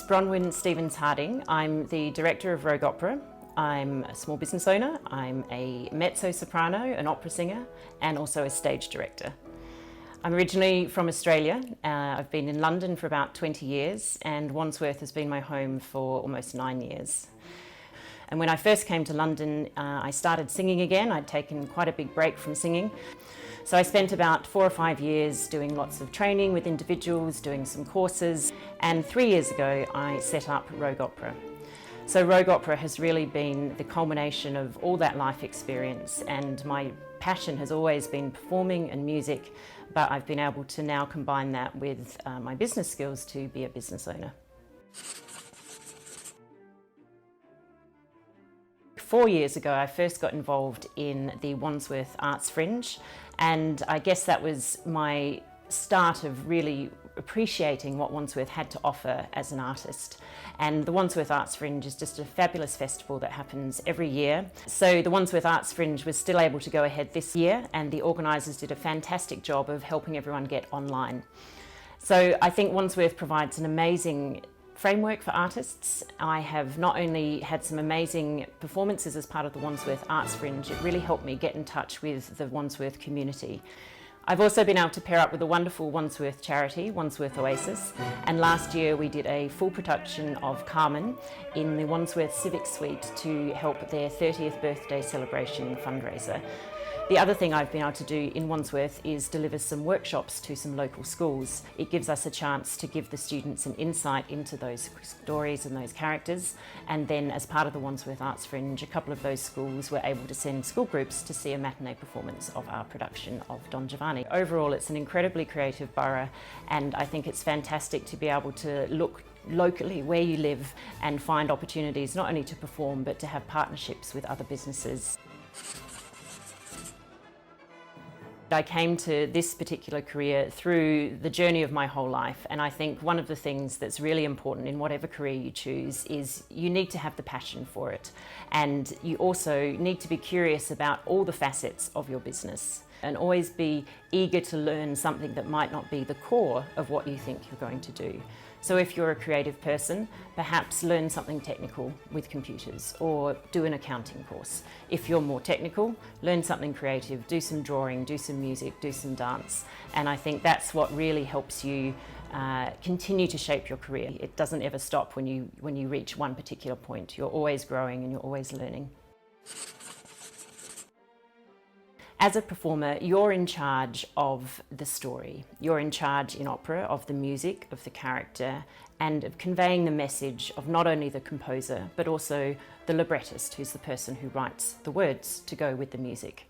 Bronwen Stephens. I'm the director of Rogue Opera. I'm a small business owner. I'm a mezzo-soprano, an opera singer, and also a stage director. I'm originally from Australia. I've been in London for about 20 years, and Wandsworth has been my home for almost 9 years. And when I first came to London, I started singing again. I'd taken quite a big break from singing. So I spent about 4 or 5 years doing lots of training with individuals, doing some courses, and 3 years ago I set up Rogue Opera. So Rogue Opera has really been the culmination of all that life experience, and my passion has always been performing and music, but I've been able to now combine that with my business skills to be a business owner. 4 years ago, I first got involved in the Wandsworth Arts Fringe, and I guess that was my start of really appreciating what Wandsworth had to offer as an artist. And the Wandsworth Arts Fringe is just a fabulous festival that happens every year. So the Wandsworth Arts Fringe was still able to go ahead this year, and the organisers did a fantastic job of helping everyone get online. So I think Wandsworth provides an amazing framework for artists. I have not only had some amazing performances as part of the Wandsworth Arts Fringe, it really helped me get in touch with the Wandsworth community. I've also been able to pair up with a wonderful Wandsworth charity, Wandsworth Oasis, and last year we did a full production of Carmen in the Wandsworth Civic Suite to help their 30th birthday celebration fundraiser. The other thing I've been able to do in Wandsworth is deliver some workshops to some local schools. It gives us a chance to give the students an insight into those stories and those characters, and then as part of the Wandsworth Arts Fringe, a couple of those schools were able to send school groups to see a matinee performance of our production of Don Giovanni. Overall, it's an incredibly creative borough, and I think it's fantastic to be able to look locally where you live and find opportunities not only to perform but to have partnerships with other businesses. I came to this particular career through the journey of my whole life, and I think one of the things that's really important in whatever career you choose is you need to have the passion for it, and you also need to be curious about all the facets of your business and always be eager to learn something that might not be the core of what you think you're going to do. So if you're a creative person, perhaps learn something technical with computers or do an accounting course. If you're more technical, learn something creative, do some drawing, do some music, do some dance. And I think that's what really helps you continue to shape your career. It doesn't ever stop when you reach one particular point. You're always growing and you're always learning. As a performer, you're in charge of the story. You're in charge in opera of the music, of the character, and of conveying the message of not only the composer, but also the librettist, who's the person who writes the words to go with the music.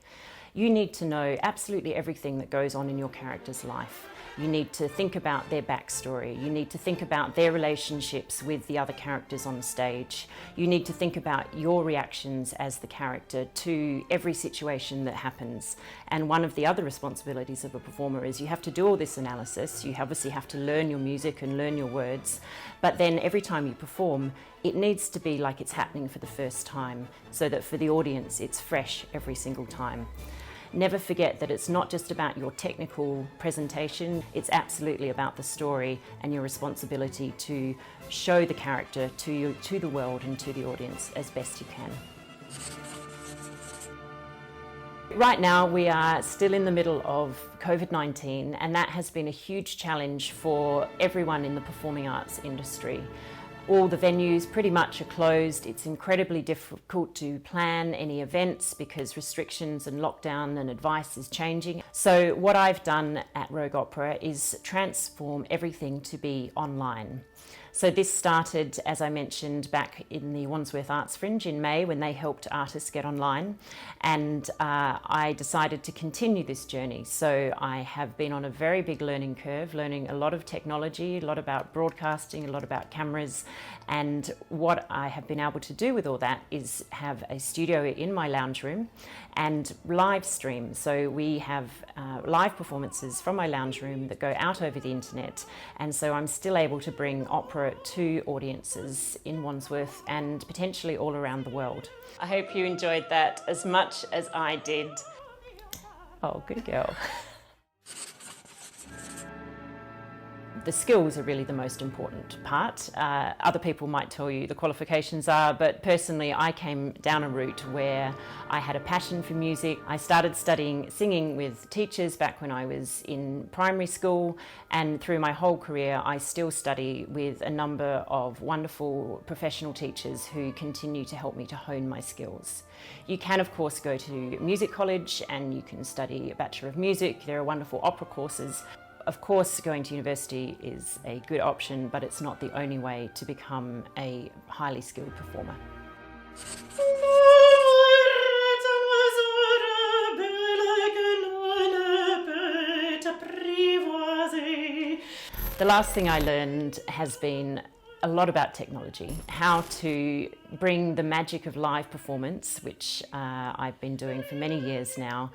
You need to know absolutely everything that goes on in your character's life. You need to think about their backstory. You need to think about their relationships with the other characters on stage. You need to think about your reactions as the character to every situation that happens. And one of the other responsibilities of a performer is you have to do all this analysis. You obviously have to learn your music and learn your words. But then every time you perform, it needs to be like it's happening for the first time, so that for the audience, it's fresh every single time. Never forget that it's not just about your technical presentation, it's absolutely about the story and your responsibility to show the character to the world and to the audience as best you can. Right now we are still in the middle of COVID-19, and that has been a huge challenge for everyone in the performing arts industry. All the venues pretty much are closed. It's incredibly difficult to plan any events because restrictions and lockdown and advice is changing. So what I've done at Rogue Opera is transform everything to be online. So this started, as I mentioned, back in the Wandsworth Arts Fringe in May when they helped artists get online, and I decided to continue this journey. So I have been on a very big learning curve, learning a lot of technology, a lot about broadcasting, a lot about cameras, and what I have been able to do with all that is have a studio in my lounge room and live stream. So we have live performances from my lounge room that go out over the internet, and so I'm still able to bring opera to audiences in Wandsworth and potentially all around the world. I hope you enjoyed that as much as I did. Oh, good girl. The skills are really the most important part. Other people might tell you the qualifications are, but personally I came down a route where I had a passion for music. I started studying singing with teachers back when I was in primary school, and through my whole career I still study with a number of wonderful professional teachers who continue to help me to hone my skills. You can of course go to music college and you can study a Bachelor of Music. There are wonderful opera courses. Of course, going to university is a good option, but it's not the only way to become a highly skilled performer. The last thing I learned has been a lot about technology, how to bring the magic of live performance, which I've been doing for many years now,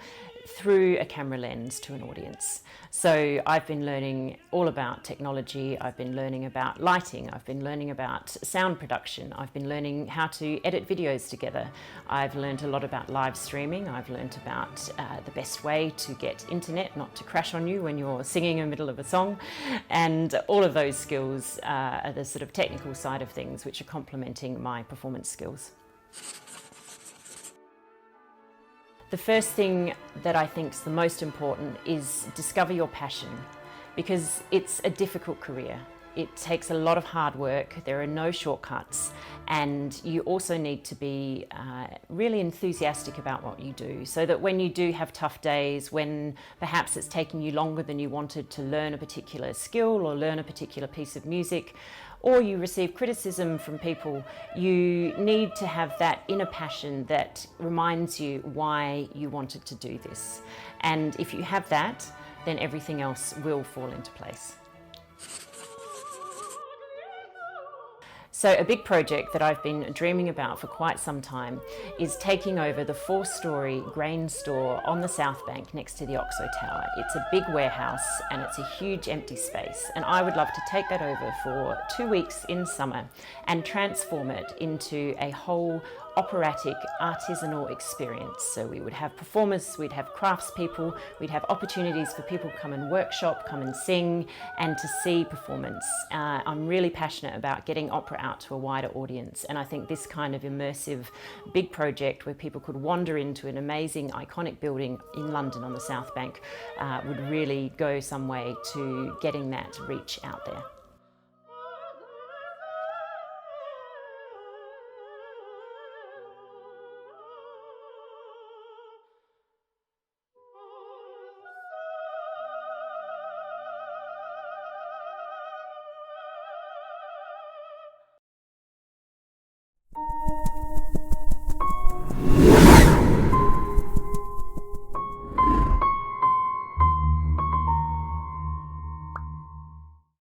through a camera lens to an audience. So I've been learning all about technology, I've been learning about lighting, I've been learning about sound production, I've been learning how to edit videos together. I've learned a lot about live streaming, I've learned about the best way to get internet not to crash on you when you're singing in the middle of a song, and all of those skills are the sort of technical side of things which are complementing my performance skills. The first thing that I think is the most important is discover your passion, because it's a difficult career. It takes a lot of hard work, there are no shortcuts, and you also need to be really enthusiastic about what you do, so that when you do have tough days, when perhaps it's taking you longer than you wanted to learn a particular skill or learn a particular piece of music, or you receive criticism from people, you need to have that inner passion that reminds you why you wanted to do this. And if you have that, then everything else will fall into place. So a big project that I've been dreaming about for quite some time is taking over the 4-storey grain store on the South Bank next to the Oxo Tower. It's a big warehouse and it's a huge empty space, and I would love to take that over for 2 weeks in summer and transform it into a whole operatic artisanal experience. So we would have performers, we'd have craftspeople, we'd have opportunities for people to come and workshop, come and sing, and to see performance. I'm really passionate about getting opera out to a wider audience, and I think this kind of immersive big project where people could wander into an amazing iconic building in London on the South Bank would really go some way to getting that reach out there.